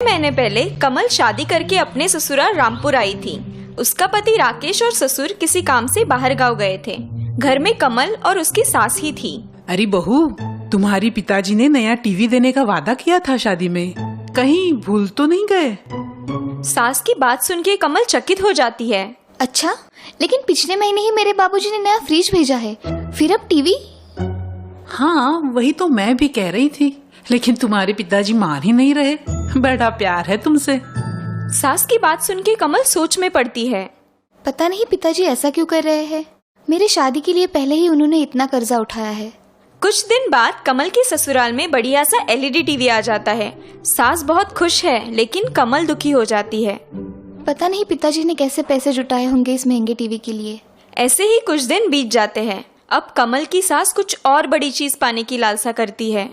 महीने पहले कमल शादी करके अपने ससुराल रामपुर आई थी। उसका पति राकेश और ससुर किसी काम से बाहर गांव गए थे। घर में कमल और उसकी सास ही थी। अरे बहू, तुम्हारी पिताजी ने नया टीवी देने का वादा किया था शादी में, कहीं भूल तो नहीं गए? सास की बात सुन के कमल चकित हो जाती है। अच्छा, लेकिन पिछले महीने ही मेरे बाबूजी ने नया फ्रिज भेजा है, फिर अब टीवी? हाँ, वही तो मैं भी कह रही थी, लेकिन तुम्हारे पिताजी मान ही नहीं रहे। बड़ा प्यार है तुमसे। सास की बात सुन के कमल सोच में पड़ती है। पता नहीं पिताजी ऐसा क्यों कर रहे हैं। मेरे शादी के लिए पहले ही उन्होंने इतना कर्जा उठाया है। कुछ दिन बाद कमल के ससुराल में बढ़िया सा एलईडी टीवी आ जाता है। सास बहुत खुश है, लेकिन कमल दुखी हो जाती है। पता नहीं पिताजी ने कैसे पैसे जुटाए होंगे इस महंगे टीवी के लिए। ऐसे ही कुछ दिन बीत जाते हैं। अब कमल की सास कुछ और बड़ी चीज पाने की लालसा करती है।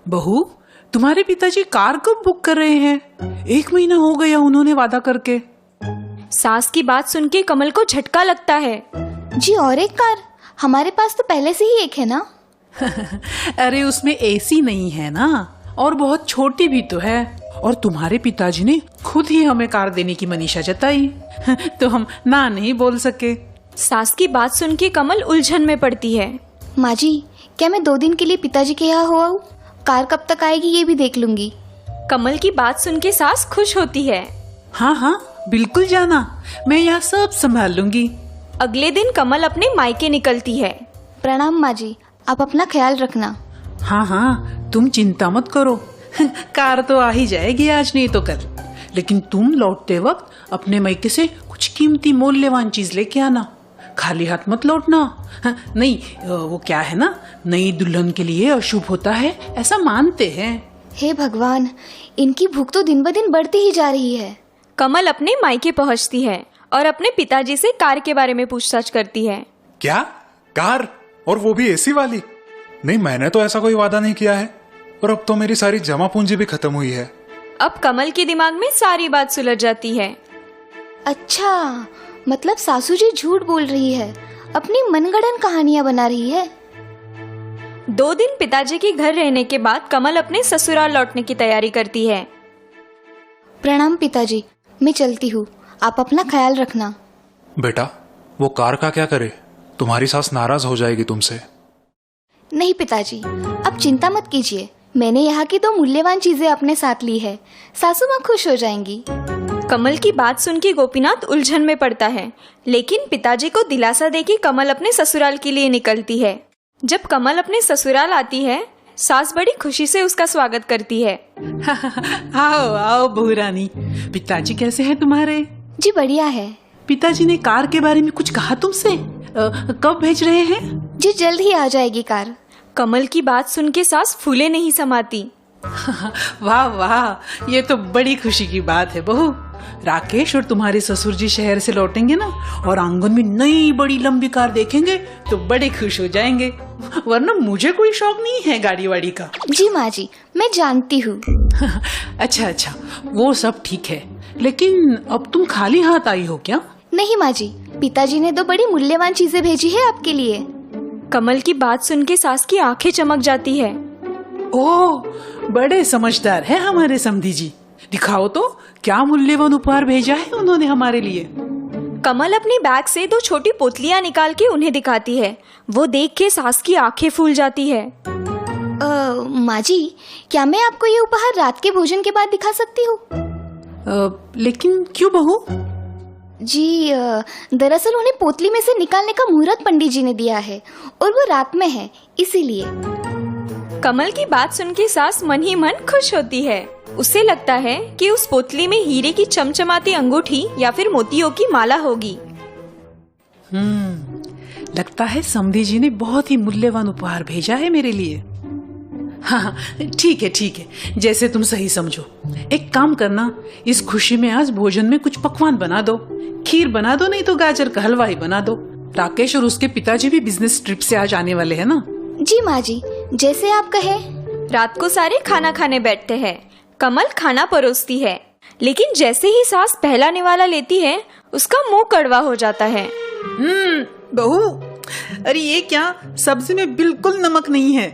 बहू, तुम्हारे पिताजी कार कब बुक कर रहे हैं? 1 महीना हो गया उन्होंने वादा करके। सास की बात सुन के कमल को झटका लगता है। जी, और एक कार? हमारे पास तो पहले से ही एक है ना। अरे उसमें एसी नहीं है ना, और बहुत छोटी भी तो है। और तुम्हारे पिताजी ने खुद ही हमें कार देने की मनीषा जताई, तो हम ना नहीं बोल सके। सास की बात सुन के कमल उलझन में पड़ती है। माँ जी, क्या मैं 2 दिन के लिए पिताजी के यहाँ हो आऊं? कार कब तक आएगी ये भी देख लूंगी। कमल की बात सुन के सास खुश होती है। हाँ हाँ, बिल्कुल जाना, मैं यहाँ सब संभाल लूंगी। अगले दिन कमल अपने मायके निकलती है। प्रणाम माँ जी, आप अपना ख्याल रखना। हाँ हाँ, तुम चिंता मत करो, कार तो आ ही जाएगी आज नहीं तो कल। लेकिन तुम लौटते वक्त अपने मायके से कुछ कीमती मूल्यवान चीज लेके आना, खाली हाथ मत लौटना। नहीं, वो क्या है ना, नई दुल्हन के लिए अशुभ होता है, ऐसा मानते हैं। हे भगवान, इनकी भूख तो दिन ब दिन बढ़ती ही जा रही है। कमल अपने मायके पहुंचती है और अपने पिताजी से कार के बारे में पूछताछ करती है। क्या कार, और वो भी एसी वाली? नहीं, मैंने तो ऐसा कोई वादा नहीं किया है, और अब तो मेरी सारी जमा पूंजी भी खत्म हुई है। अब कमल के दिमाग में सारी बात सुलझ जाती है। अच्छा, मतलब सासू जी झूठ बोल रही है, अपनी मनगढ़ंत कहानियां बना रही है। 2 दिन पिताजी के घर रहने के बाद कमल अपने ससुराल लौटने की तैयारी करती है। प्रणाम पिताजी, मैं चलती हूँ, आप अपना ख्याल रखना। बेटा, वो कार का क्या करे? तुम्हारी सास नाराज हो जाएगी तुमसे। नहीं पिताजी, अब चिंता मत कीजिए, मैंने यहाँ की 2 मूल्यवान चीजें अपने साथ ली है, सासू माँ खुश हो जाएंगी। कमल की बात सुन के गोपीनाथ उलझन में पड़ता है, लेकिन पिताजी को दिलासा देके कमल अपने ससुराल के लिए निकलती है। जब कमल अपने ससुराल आती है, सास बड़ी खुशी से उसका स्वागत करती है। आओ आओ बहू रानी, पिताजी कैसे हैं तुम्हारे? जी बढ़िया है। पिताजी ने कार के बारे में कुछ कहा तुमसे? कब भेज रहे हैं? जी जल्द ही आ जाएगी कार। कमल की बात सुन के सास फूले नहीं समाती। वाह वाह, ये तो बड़ी खुशी की बात है बहू। राकेश और तुम्हारे ससुर जी शहर से लौटेंगे ना, और आंगन में नई बड़ी लंबी कार देखेंगे तो बड़े खुश हो जाएंगे, वरना मुझे कोई शौक नहीं है गाड़ी वाड़ी का। जी माँ जी, मैं जानती हूँ। अच्छा, वो सब ठीक है, लेकिन अब तुम खाली हाथ आई हो क्या? नहीं माँ जी, पिताजी ने 2 बड़ी मूल्यवान चीजें भेजी है आपके लिए। कमल की बात सुन के सास की आंखें चमक जाती है। ओह, बड़े समझदार है हमारे समधी जी। दिखाओ तो, क्या मूल्यवान उपहार भेजा है उन्होंने हमारे लिए। कमल अपनी बैग से 2 छोटी पोतलियां निकाल के उन्हें दिखाती है। वो देख के सास की आंखें फूल जाती है। माँ जी, क्या मैं आपको ये उपहार रात के भोजन के बाद दिखा सकती हूँ? लेकिन क्यों बहू? जी, दरअसल उन्हें पोतली में से निकालने का मुहूर्त पंडित जी ने दिया है, और वो रात में है, इसीलिए। कमल की बात सुन के सास मन ही मन खुश होती है। उसे लगता है कि उस पोतली में हीरे की चमचमाती अंगूठी या फिर मोतियों की माला होगी। लगता है समधी जी ने बहुत ही मूल्यवान उपहार भेजा है मेरे लिए। हाँ, ठीक है, जैसे तुम सही समझो। एक काम करना, इस खुशी में आज भोजन में कुछ पकवान बना दो, खीर बना दो, नहीं तो गाजर का हलवा ही बना दो। राकेश और उसके पिताजी भी बिजनेस ट्रिप से आज आने वाले हैं ना। जी माँ जी, जैसे आप कहे। रात को सारे खाना खाने बैठते हैं। कमल खाना परोसती है, लेकिन जैसे ही सास पहला निवाला लेती है, उसका मुंह कड़वा हो जाता है। बहू, अरे ये क्या, सब्जी में बिल्कुल नमक नहीं है।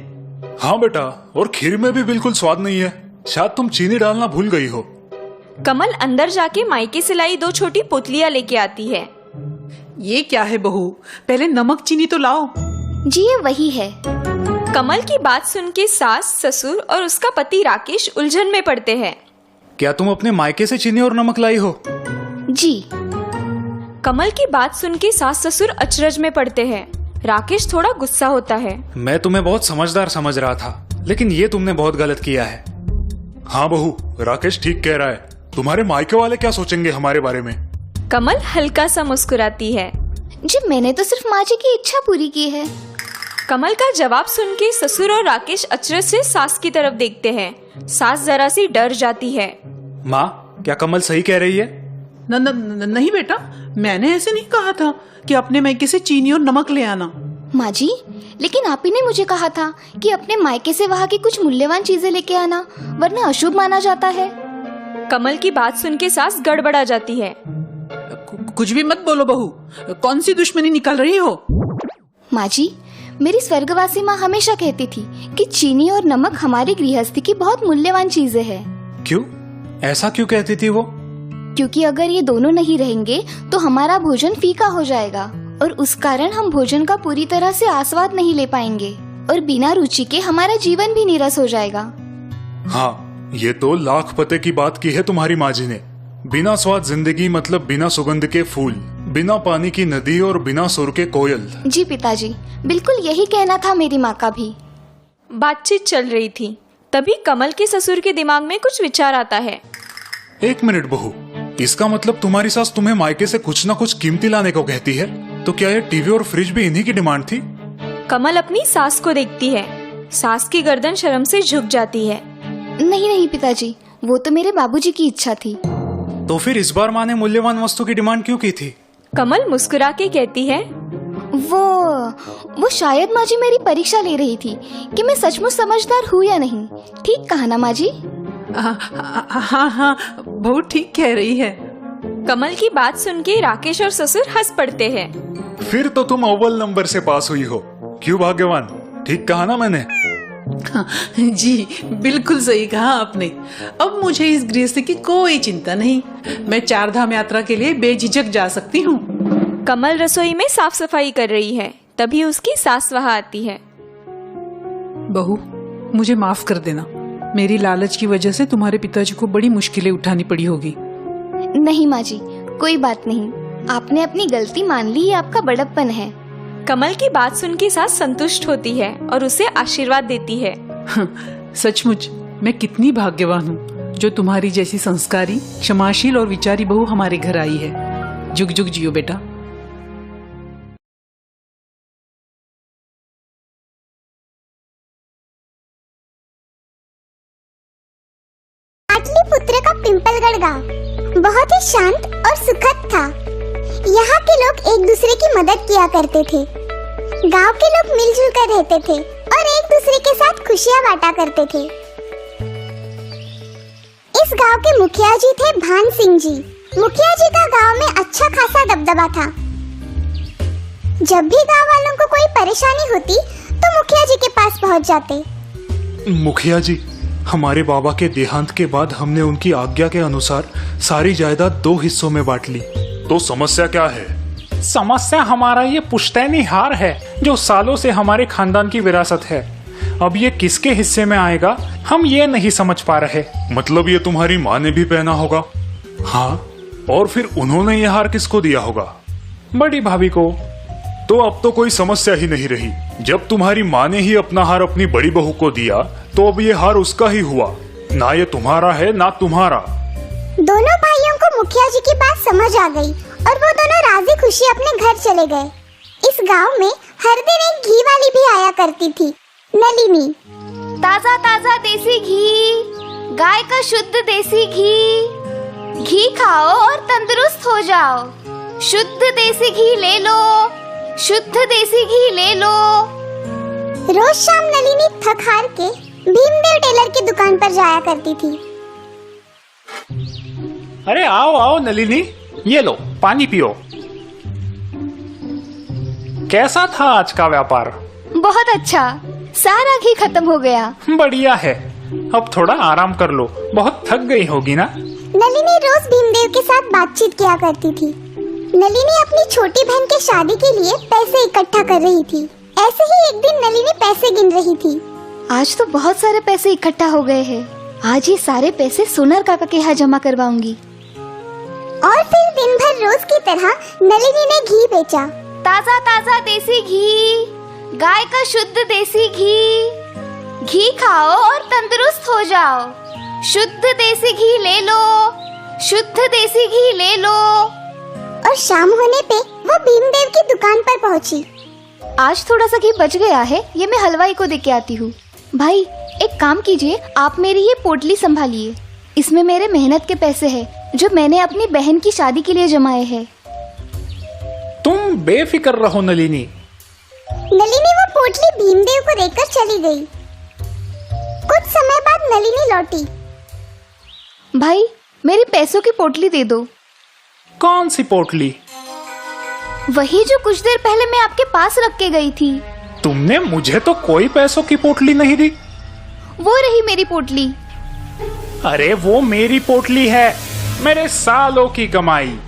हाँ बेटा, और खीर में भी बिल्कुल स्वाद नहीं है। शायद तुम चीनी डालना भूल गई हो। कमल अंदर जाके मायके से लाई 2 छोटी पुतलियां लेके आती है। ये क्या है बहू, पहले नमक चीनी तो लाओ। जी ये वही है। कमल की बात सुन के सास, ससुर और उसका पति राकेश उलझन में पड़ते हैं। क्या तुम अपने मायके से चीनी और नमक लाई हो? जी। कमल की बात सुन के सास ससुर अचरज में पड़ते हैं। राकेश थोड़ा गुस्सा होता है। मैं तुम्हें बहुत समझदार समझ रहा था, लेकिन ये तुमने बहुत गलत किया है। हाँ बहू, राकेश ठीक कह रहा है। तुम्हारे मायके वाले क्या सोचेंगे हमारे बारे में? कमल हल्का सा मुस्कुराती है। जी मैंने तो सिर्फ माँ जी की इच्छा पूरी की है। कमल का जवाब सुन के ससुर और राकेश अचरज से सास की तरफ देखते हैं। सास जरा सी डर जाती है। माँ, क्या कमल सही कह रही है? नहीं बेटा, मैंने ऐसे नहीं कहा था कि अपने मायके से चीनी और नमक ले आना। माँ जी, लेकिन आप ही ने मुझे कहा था कि अपने मायके से वहाँ की कुछ मूल्यवान चीजें लेके आना, वरना अशुभ माना जाता है। कमल की बात सुन के सास गड़बड़ा जाती है। कुछ भी मत बोलो बहू, कौन सी दुश्मनी निकाल रही हो? माँ जी, मेरी स्वर्गवासी माँ हमेशा कहती थी कि चीनी और नमक हमारी गृहस्थी की बहुत मूल्यवान चीजें हैं। क्यों? ऐसा क्यों कहती थी वो? क्योंकि अगर ये दोनों नहीं रहेंगे तो हमारा भोजन फीका हो जाएगा और उस कारण हम भोजन का पूरी तरह से आस्वाद नहीं ले पाएंगे और बिना रुचि के हमारा जीवन भी नीरस हो जाएगा। हाँ, ये तो लाख पते की बात की है तुम्हारी माँ जी ने। बिना स्वाद जिंदगी मतलब बिना सुगंध के फूल, बिना पानी की नदी और बिना सुर के कोयल। जी पिताजी, बिल्कुल यही कहना था मेरी माँ का भी। बातचीत चल रही थी, तभी कमल के ससुर के दिमाग में कुछ विचार आता है। 1 मिनट बहू, इसका मतलब तुम्हारी सास तुम्हें मायके से कुछ न कुछ कीमती लाने को कहती है? तो क्या ये टीवी और फ्रिज भी इन्हीं की डिमांड थी? कमल अपनी सास को देखती है। सास की गर्दन शर्म से झुक जाती है। नहीं पिताजी, वो तो मेरे बाबूजी की इच्छा थी। तो फिर इस बार माँ ने मूल्यवान वस्तु की डिमांड क्यों की थी? कमल मुस्कुरा के कहती है, वो शायद माँ जी मेरी परीक्षा ले रही थी कि मैं सचमुच समझदार हूँ या नहीं। ठीक कहा ना माँ जी? हाँ, बहुत ठीक कह रही है। कमल की बात सुन के राकेश और ससुर हंस पड़ते हैं। फिर तो तुम अव्वल नंबर से पास हुई हो। क्यों भाग्यवान, ठीक कहा ना मैंने? जी बिल्कुल सही कहा आपने। अब मुझे इस गृहस्थी की कोई चिंता नहीं। मैं 4 धाम यात्रा के लिए बेझिझक जा सकती हूँ। कमल रसोई में साफ सफाई कर रही है, तभी उसकी सास वहाँ आती है। बहू, मुझे माफ कर देना। मेरी लालच की वजह से तुम्हारे पिताजी को बड़ी मुश्किलें उठानी पड़ी होगी। नहीं माँ जी, कोई बात नहीं। आपने अपनी गलती मान ली, ये आपका बड़प्पन है। कमल की बात सुन के सास संतुष्ट होती है और उसे आशीर्वाद देती है। सचमुच मैं कितनी भाग्यवान हूँ जो तुम्हारी जैसी संस्कारी, क्षमाशील और विचारी बहू हमारे घर आई है। जुग जुग जियो बेटा। पाटलिपुत्र का पिंपलगढ़ गांव बहुत ही शांत और सुखद था। यहाँ के लोग एक दूसरे की मदद किया करते थे। गांव के लोग मिलजुल कर रहते थे और एक दूसरे के साथ खुशियाँ बांटा करते थे। इस गांव के मुखिया जी थे भान सिंह जी। मुखिया जी का गांव में अच्छा खासा दबदबा था। जब भी गांव वालों को कोई परेशानी होती तो मुखिया जी के पास पहुंच जाते। मुखिया जी, हमारे बाबा के देहांत के बाद हमने उनकी आज्ञा के अनुसार सारी जायदाद 2 हिस्सों में बांट ली। तो समस्या क्या है? समस्या हमारा ये पुश्तैनी हार है जो सालों से हमारे खानदान की विरासत है। अब ये किसके हिस्से में आएगा हम ये नहीं समझ पा रहे। मतलब ये तुम्हारी माँ ने भी पहना होगा? हाँ, और फिर उन्होंने ये हार किसको दिया होगा? बड़ी भाभी को। तो अब तो कोई समस्या ही नहीं रही। जब तुम्हारी माँ ने ही अपना हार अपनी बड़ी बहू को दिया तो अब ये हार उसका ही हुआ, ना ये तुम्हारा है ना तुम्हारा। दोनों भाइयों को मुखिया जी की बात समझ आ गई और वो दोनों राजी खुशी अपने घर चले गए। इस गांव में हर दिन एक घी वाली भी आया करती थी, नलिनी। ताजा ताजा देसी घी, गाय का शुद्ध देसी घी। घी खाओ और तंदुरुस्त हो जाओ। शुद्ध देसी घी ले लो, शुद्ध देसी घी ले लो। रोज शाम नलिनी थक हार के भीमदेव टेलर की दुकान पर जाया करती थी। अरे आओ आओ नलिनी, ये लो पानी पियो। कैसा था आज का व्यापार? बहुत अच्छा, सारा घी खत्म हो गया। बढ़िया है। अब थोड़ा आराम कर लो, बहुत थक गई होगी ना। नलिनी रोज भीमदेव के साथ बातचीत किया करती थी। नलिनी अपनी छोटी बहन के शादी के लिए पैसे इकट्ठा कर रही थी। ऐसे ही एक दिन नलिनी पैसे गिन रही थी। आज तो बहुत सारे पैसे इकट्ठा हो गए हैं। आज ये सारे पैसे सोनर काका के यहाँ जमा करवाऊंगी। और फिर दिन भर रोज की तरह नलिनी ने घी बेचा। ताजा ताजा देसी घी, गाय का शुद्ध देसी घी। घी खाओ और तंदुरुस्त हो जाओ। शुद्ध देसी घी ले लो, शुद्ध देसी घी ले लो। और शाम होने पे वो भीमदेव की दुकान पर पहुंची। आज थोड़ा सा घी बच गया है, ये मैं हलवाई को दे के आती हूँ। भाई एक काम कीजिए, आप मेरी ये पोटली संभालिए। इसमें मेरे मेहनत के पैसे हैं जो मैंने अपनी बहन की शादी के लिए जमाए हैं। तुम बेफिक्र रहो नलिनी। नलिनी वो पोटली भीमदेव को देकर चली गई। कुछ समय बाद नलिनी लौटी। भाई मेरी पैसों की पोटली दे दो। कौन सी पोटली? वही जो कुछ देर पहले मैं आपके पास रख के गई थी। तुमने मुझे तो कोई पैसों की पोटली नहीं दी। वो रही मेरी पोटली। अरे वो मेरी पोटली है, मेरे सालों की कमाई।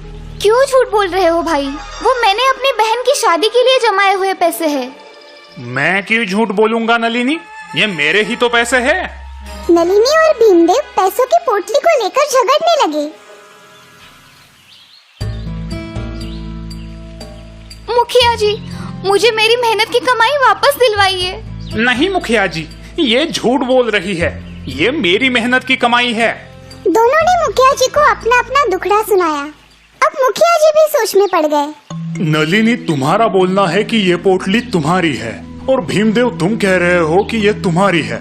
क्यों झूठ बोल रहे हो भाई? वो मैंने अपनी बहन की शादी के लिए जमाए हुए पैसे हैं। मैं क्यों झूठ बोलूंगा नलिनी, ये मेरे ही तो पैसे हैं। नलिनी और भीमदेव पैसों की पोटली को लेकर झगड़ने लगे। मुखिया जी, मुझे मेरी मेहनत की कमाई वापस दिलवाइए। नहीं मुखिया जी, ये झूठ बोल रही है, ये मेरी मेहनत की कमाई है। दोनों ने मुखिया जी को अपना अपना दुखड़ा सुनाया। अब मुखिया जी भी सोच में पड़ गए। नलिनी, तुम्हारा बोलना है कि ये पोटली तुम्हारी है और भीमदेव तुम कह रहे हो कि ये तुम्हारी है।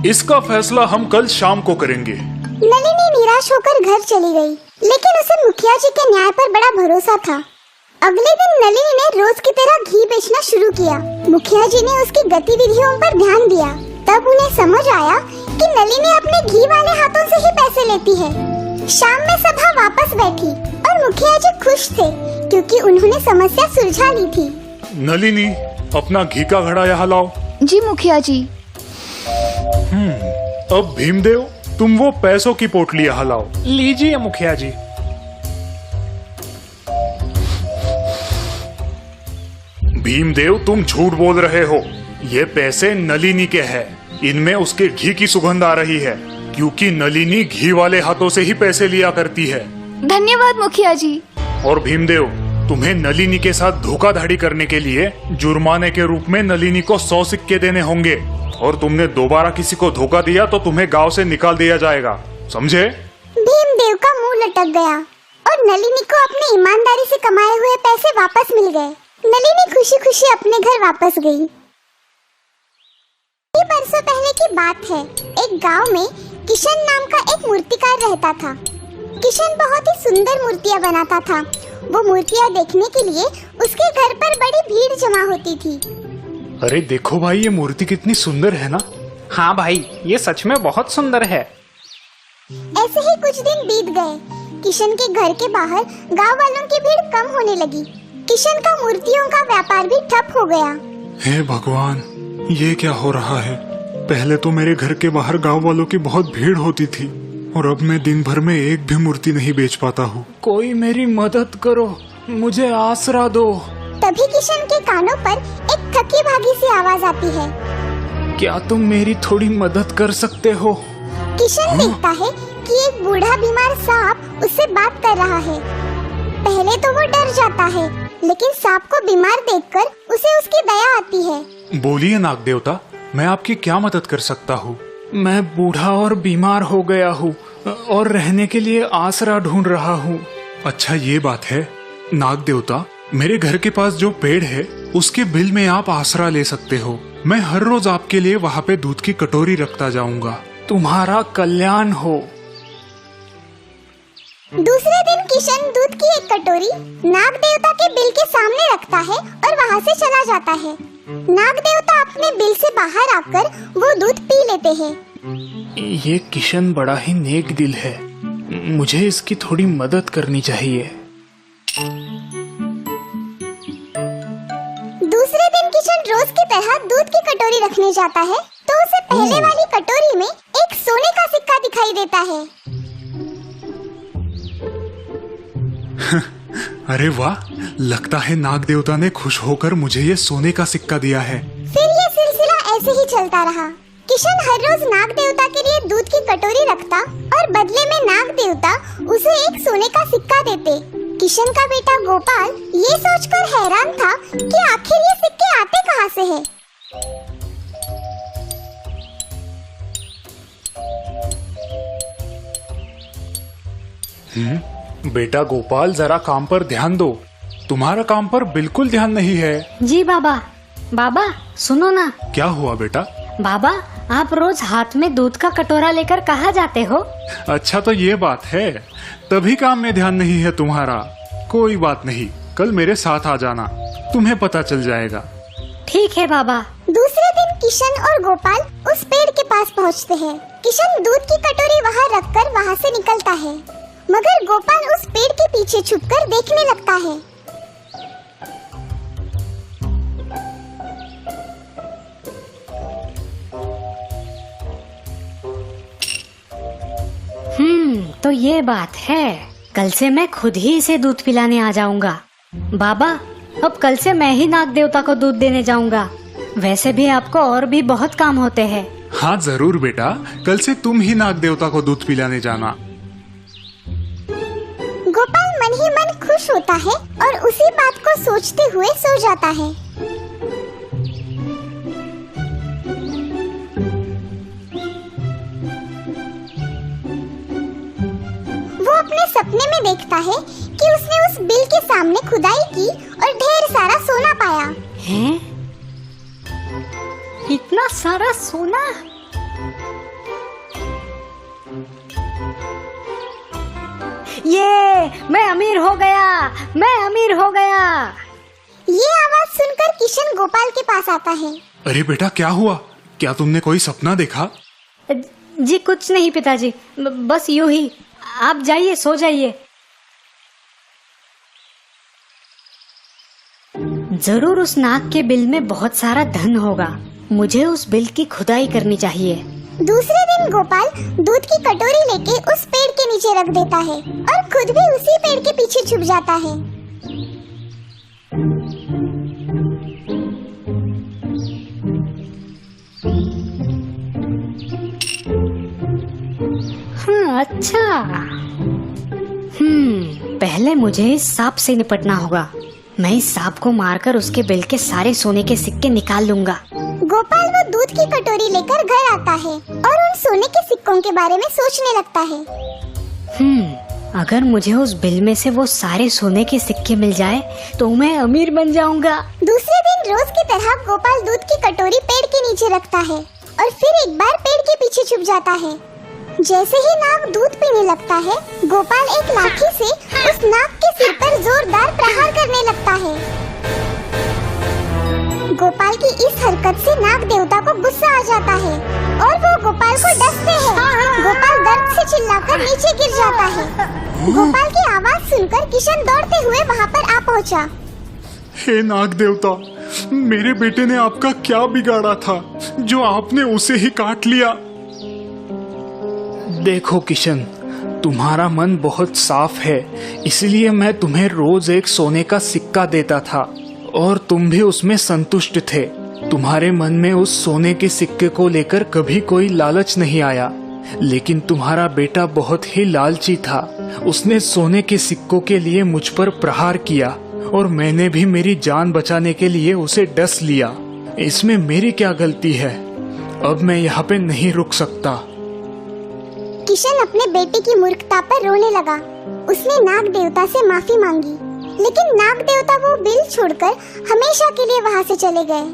इसका फैसला हम कल शाम को करेंगे। नलिनी निराश होकर घर चली गई, लेकिन उसे मुखिया जी के न्याय पर बड़ा भरोसा था। अगले दिन नलिनी ने रोज की तरह घी बेचना शुरू किया। मुखिया जी ने उसकी गतिविधियों पर ध्यान दिया। तब उन्हें समझ आया कि नलिनी अपने घी वाले हाथों से ही पैसे लेती है। शाम में सभा वापस बैठी और मुखिया जी खुश थे क्योंकि उन्होंने समस्या सुलझा ली थी। नलिनी, अपना घी का घड़ा यहाँ लाओ। जी मुखिया जी। अब भीमदेव, तुम वो पैसों की पोटली यहाँ लाओ। लीजिए मुखिया जी। भीमदेव, तुम झूठ बोल रहे हो। ये पैसे नलिनी के हैं। इनमें उसके घी की सुगंध आ रही है क्योंकि नलिनी घी वाले हाथों से ही पैसे लिया करती है। धन्यवाद मुखिया जी। और भीमदेव, तुम्हें नलिनी के साथ धोखाधड़ी करने के लिए जुर्माने के रूप में नलिनी को 100 सिक्के देने होंगे और तुमने दोबारा किसी को धोखा दिया तो तुम्हें गांव से निकाल दिया जाएगा, समझे? भीमदेव का मुंह लटक गया और नलिनी को अपनी ईमानदारी से कमाए हुए पैसे वापस मिल गए। नलिनी खुशी खुशी अपने घर वापस गई। बरसों पहले की बात है। एक गांव में किशन नाम का एक मूर्तिकार रहता था। किशन बहुत ही सुंदर मूर्तियां बनाता था। वो मूर्तियां देखने के लिए उसके घर पर बड़ी भीड़ जमा होती थी। अरे देखो भाई, ये मूर्ति कितनी सुंदर है ना। हाँ भाई, ये सच में बहुत सुंदर है। ऐसे ही कुछ दिन बीत गए। किशन के घर के बाहर गांव वालों की भीड़ कम होने लगी। किशन का मूर्तियों का व्यापार भी ठप हो गया। हे भगवान, ये क्या हो रहा है? पहले तो मेरे घर के बाहर गांव वालों की बहुत भीड़ होती थी और अब मैं दिन भर में एक भी मूर्ति नहीं बेच पाता हूँ। कोई मेरी मदद करो, मुझे आसरा दो। तभी किशन के कानों पर एक थकी भागी सी आवाज आती है। क्या तुम मेरी थोड़ी मदद कर सकते हो? किशन देखता है कि एक बूढ़ा बीमार सांप उससे बात कर रहा है। पहले तो वो डर जाता है, लेकिन सांप को बीमार देखकर उसे उसकी दया आती है। बोलिए नाग देवता, मैं आपकी क्या मदद कर सकता हूँ? मैं बूढ़ा और बीमार हो गया हूँ और रहने के लिए आसरा ढूंढ रहा हूँ। अच्छा, ये बात है। नाग देवता, मेरे घर के पास जो पेड़ है उसके बिल में आप आसरा ले सकते हो। मैं हर रोज आपके लिए वहाँ पे दूध की कटोरी रखता जाऊंगा। तुम्हारा कल्याण हो। दूसरे दिन किशन दूध की एक कटोरी नाग देवता के बिल के सामने रखता है और वहाँ से चला जाता है। नाग देवता अपने बिल से बाहर आकर वो दूध पी लेते हैं। ये किशन बड़ा ही नेक दिल है, मुझे इसकी थोड़ी मदद करनी चाहिए। दूसरे दिन किशन रोज की तरह दूध की कटोरी रखने जाता है तो उसे पहले वाली कटोरी में एक सोने का सिक्का दिखाई देता है। अरे वाह, लगता है नाग देवता ने खुश होकर मुझे ये सोने का सिक्का दिया है। फिर ये सिलसिला ऐसे ही चलता रहा। किशन हर रोज नाग देवता के लिए दूध की कटोरी रखता और बदले में नाग देवता उसे एक सोने का सिक्का देते। किशन का बेटा गोपाल ये सोचकर हैरान था कि आखिर ये सिक्के आते कहाँ से हैं। बेटा गोपाल, जरा काम पर ध्यान दो। तुम्हारा काम पर बिल्कुल ध्यान नहीं है। जी बाबा। बाबा सुनो ना। क्या हुआ बेटा? बाबा, आप रोज हाथ में दूध का कटोरा लेकर कहाँ जाते हो? अच्छा तो ये बात है, तभी काम में ध्यान नहीं है तुम्हारा। कोई बात नहीं, कल मेरे साथ आ जाना, तुम्हें पता चल जाएगा। ठीक है बाबा। दूसरे दिन किशन और गोपाल उस पेड़ के पास पहुंचते हैं। किशन दूध की कटोरी वहां रखकर वहां से निकलता है, मगर गोपाल उस पेड़ के पीछे छुपकर देखने लगता है। तो ये बात है। कल से मैं खुद ही इसे दूध पिलाने आ जाऊंगा। बाबा, अब कल से मैं ही नाग देवता को दूध देने जाऊंगा। वैसे भी आपको और भी बहुत काम होते हैं। हाँ जरूर बेटा, कल से तुम ही नाग देवता को दूध पिलाने जाना। गोपाल मन ही मन खुश होता है और उसी बात को सोचते हुए सो जाता है। वो अपने सपने में देखता है कि उसने उस बिल के सामने खुदाई की और ढेर सारा सोना पाया। हैं? इतना सारा सोना? ये मैं अमीर हो गया, मैं अमीर हो गया। ये आवाज सुनकर किशन गोपाल के पास आता है। अरे बेटा क्या हुआ? क्या तुमने कोई सपना देखा? जी कुछ नहीं पिताजी, बस यूं ही। आप जाइए, सो जाइए। जरूर उस नाग के बिल में बहुत सारा धन होगा। मुझे उस बिल की खुदाई करनी चाहिए। दूसरे दिन गोपाल दूध की कटोरी लेके उस पेड़ के नीचे रख देता है और खुद भी उसी पेड़ के पीछे छुप जाता है। अच्छा। पहले मुझे इस सांप से निपटना होगा। मैं इस सांप को मारकर उसके बिल के सारे सोने के सिक्के निकाल लूंगा। गोपाल वो दूध की कटोरी लेकर घर आता है और उन सोने के सिक्कों के बारे में सोचने लगता है। अगर मुझे उस बिल में से वो सारे सोने के सिक्के मिल जाए तो मैं अमीर बन जाऊंगा। दूसरे दिन रोज की तरह गोपाल दूध की कटोरी पेड़ के नीचे रखता है और फिर एक बार पेड़ के पीछे छुप जाता है। जैसे ही नाग दूध पीने लगता है, गोपाल एक लाठी से उस नाग के सिर पर जोरदार प्रहार करने लगता है। गोपाल की इस हरकत से नाग देवता को गुस्सा आ जाता है और वो गोपाल को डसते हैं। गोपाल दर्द से चिल्लाकर नीचे गिर जाता है। गोपाल की आवाज सुनकर किशन दौड़ते हुए वहाँ पर आ पहुँचा। हे नाग देवता, मेरे बेटे ने आपका क्या बिगाड़ा था जो आपने उसे ही काट लिया? देखो किशन, तुम्हारा मन बहुत साफ है, इसलिए मैं तुम्हें रोज एक सोने का सिक्का देता था और तुम भी उसमें संतुष्ट थे। तुम्हारे मन में उस सोने के सिक्के को लेकर कभी कोई लालच नहीं आया, लेकिन तुम्हारा बेटा बहुत ही लालची था। उसने सोने के सिक्कों के लिए मुझ पर प्रहार किया और मैंने भी मेरी जान बचाने के लिए उसे डस लिया। इसमें मेरी क्या गलती है? अब मैं यहाँ पे नहीं रुक सकता। किशन अपने बेटे की मूर्खता पर रोने लगा। उसने नाग देवता से माफी मांगी, लेकिन नाग देवता वो बिल छोड़कर हमेशा के लिए वहाँ से चले गए।